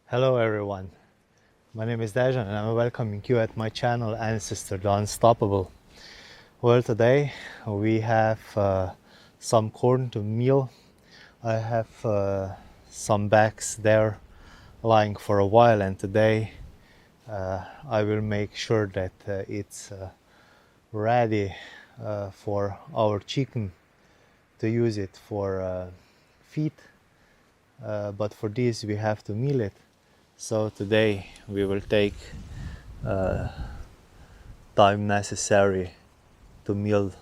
Hello everyone, my name is Dejan and I'm welcoming you at my channel Ancestor the Unstoppable. Well, today we have some corn to meal. I have some bags there lying for a while, and today I will make sure that it's ready for our chicken to use it for feed. But for this we have to meal it. So today we will take time necessary to mill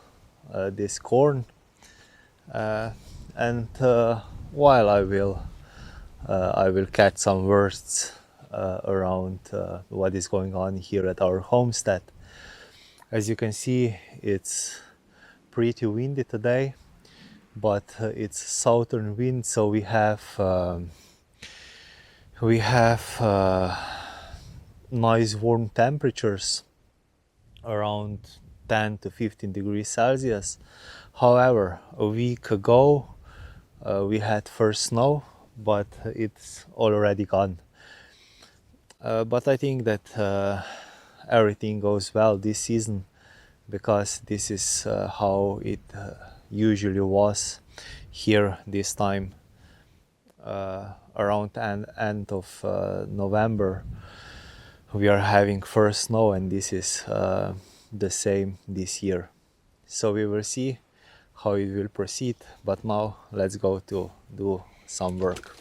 this corn, and while I will catch some words around what is going on here at our homestead. As you can see, it's pretty windy today, but it's southern wind, so we have nice warm temperatures around 10 to 15 degrees Celsius. However, a week ago we had first snow, but it's already gone. But I think that everything goes well this season, because this is how it usually was here this time around end of November. We are having first snow, and this is the same this year. So we will see how it will proceed, but now let's go to do some work.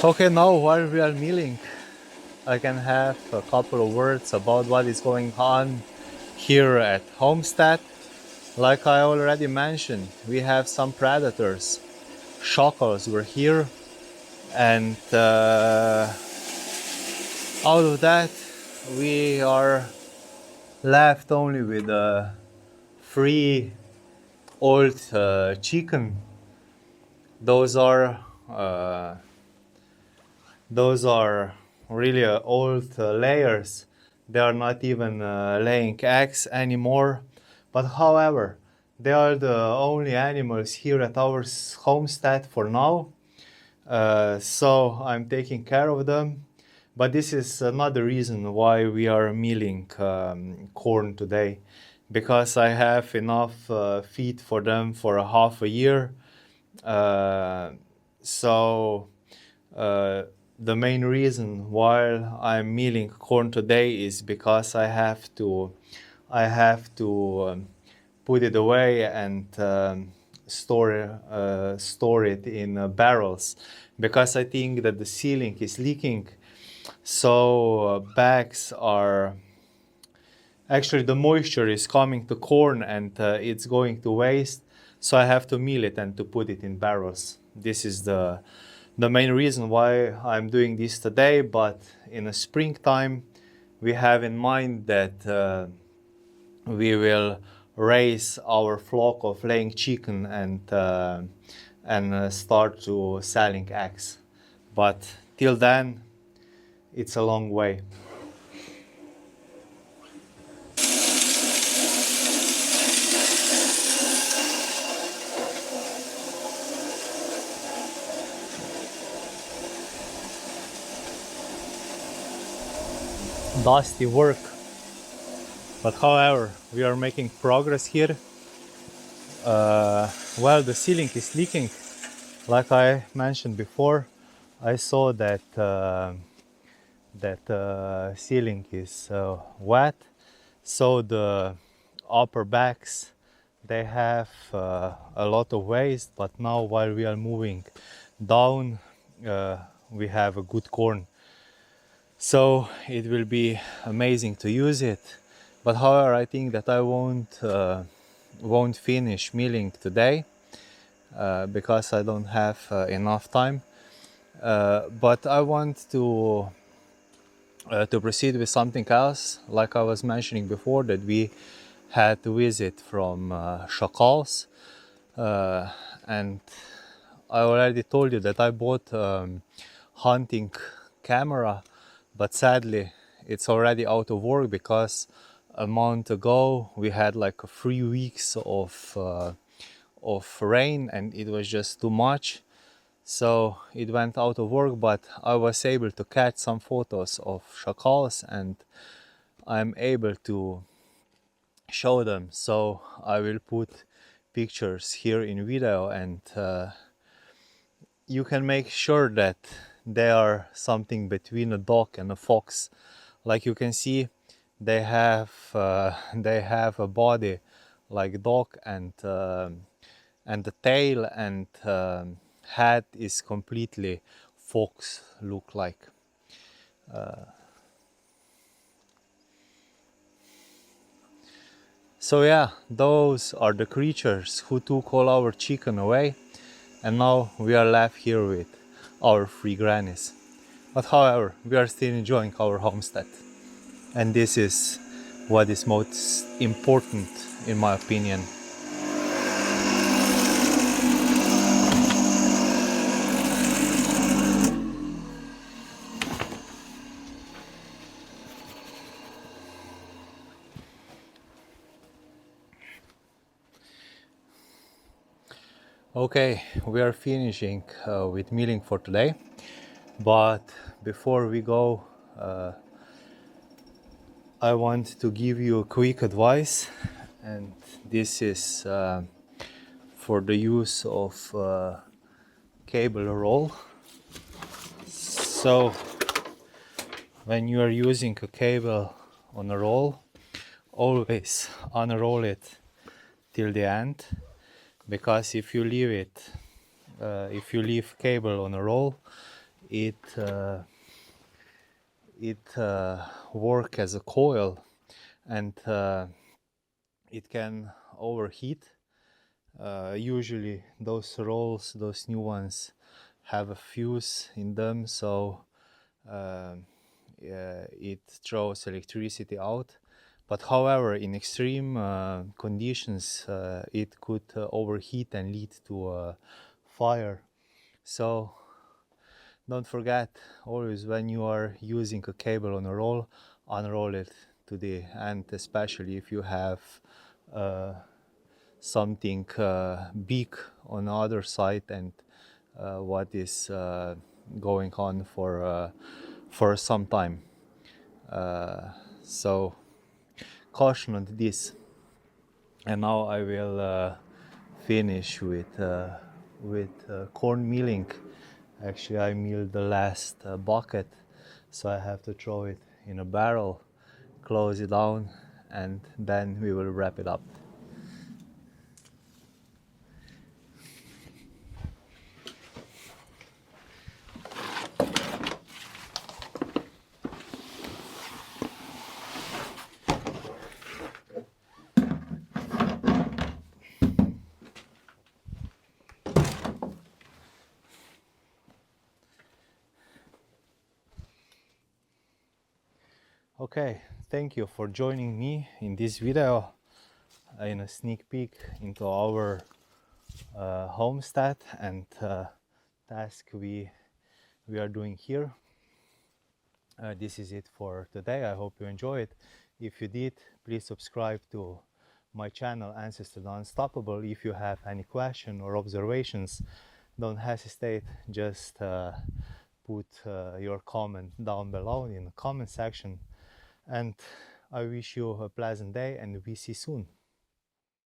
Okay, now while we are milling, I can have a couple of words about what is going on here at Homestead. Like I already mentioned, we have some predators. Jackals were here, and out of that we are left only with a 3 old chicken. Those are those are really old layers They are not even laying eggs anymore. But however, they are the only animals here at our homestead for now. So I'm taking care of them. But this is not the reason why we are milling corn today, because I have enough feed for them for a half a year. Uh, so uh, the main reason why I'm milling corn today is because I have to put it away and store it in barrels, because I think that the ceiling is leaking. So bags are actually, the moisture is coming to corn and it's going to waste. So I have to mill it and to put it in barrels. This is the main reason why I'm doing this today. But in the springtime, we have in mind that we will raise our flock of laying chicken and start to selling eggs. But till then, it's a long way. Dusty work. But however, we are making progress here. Well, the ceiling is leaking. Like I mentioned before, I saw that ceiling is wet. So the upper backs, they have a lot of waste. But now, while we are moving down, we have a good corn. So it will be amazing to use it. But however, I think that I won't finish milling today because I don't have enough time. But I want to proceed with something else, like I was mentioning before, that we had to visit from jackals, and I already told you that I bought hunting camera, but sadly it's already out of work because a month ago we had like 3 weeks of rain and it was just too much. So it went out of work, but I was able to catch some photos of jackals and I'm able to show them. So I will put pictures here in video and you can make sure that they are something between a dog and a fox. Like you can see, they have a body like dog and the tail and head is completely fox look like. So yeah, those are the creatures who took all our chicken away, and now we are left here with our three grannies. But however, we are still enjoying our homestead, and this is what is most important in my opinion. Okay, we are finishing with milling for today, but before we go, I want to give you a quick advice, and this is for the use of cable roll. So when you are using a cable on a roll, always unroll it till the end, because if you leave cable on a roll, it work as a coil and it can overheat. Usually those rolls, those new ones, have a fuse in them, so it throws electricity out. But however, in extreme conditions, it could overheat and lead to a fire. So don't forget, always when you are using a cable on a roll, unroll it to the end, especially if you have something big on the other side, and what is going on for some time. So caution on this. And now I will finish with corn milling. Actually, I milled the last bucket, so I have to throw it in a barrel, close it down, and then we will wrap it up. Okay, thank you for joining me in this video, in a sneak peek into our homestead and task we are doing here. This is it for today. I hope you enjoyed. If you did, please subscribe to my channel Ancestor the Unstoppable. If you have any question or observations, don't hesitate, just put your comment down below in the comment section. And I wish you a pleasant day, and we see you soon.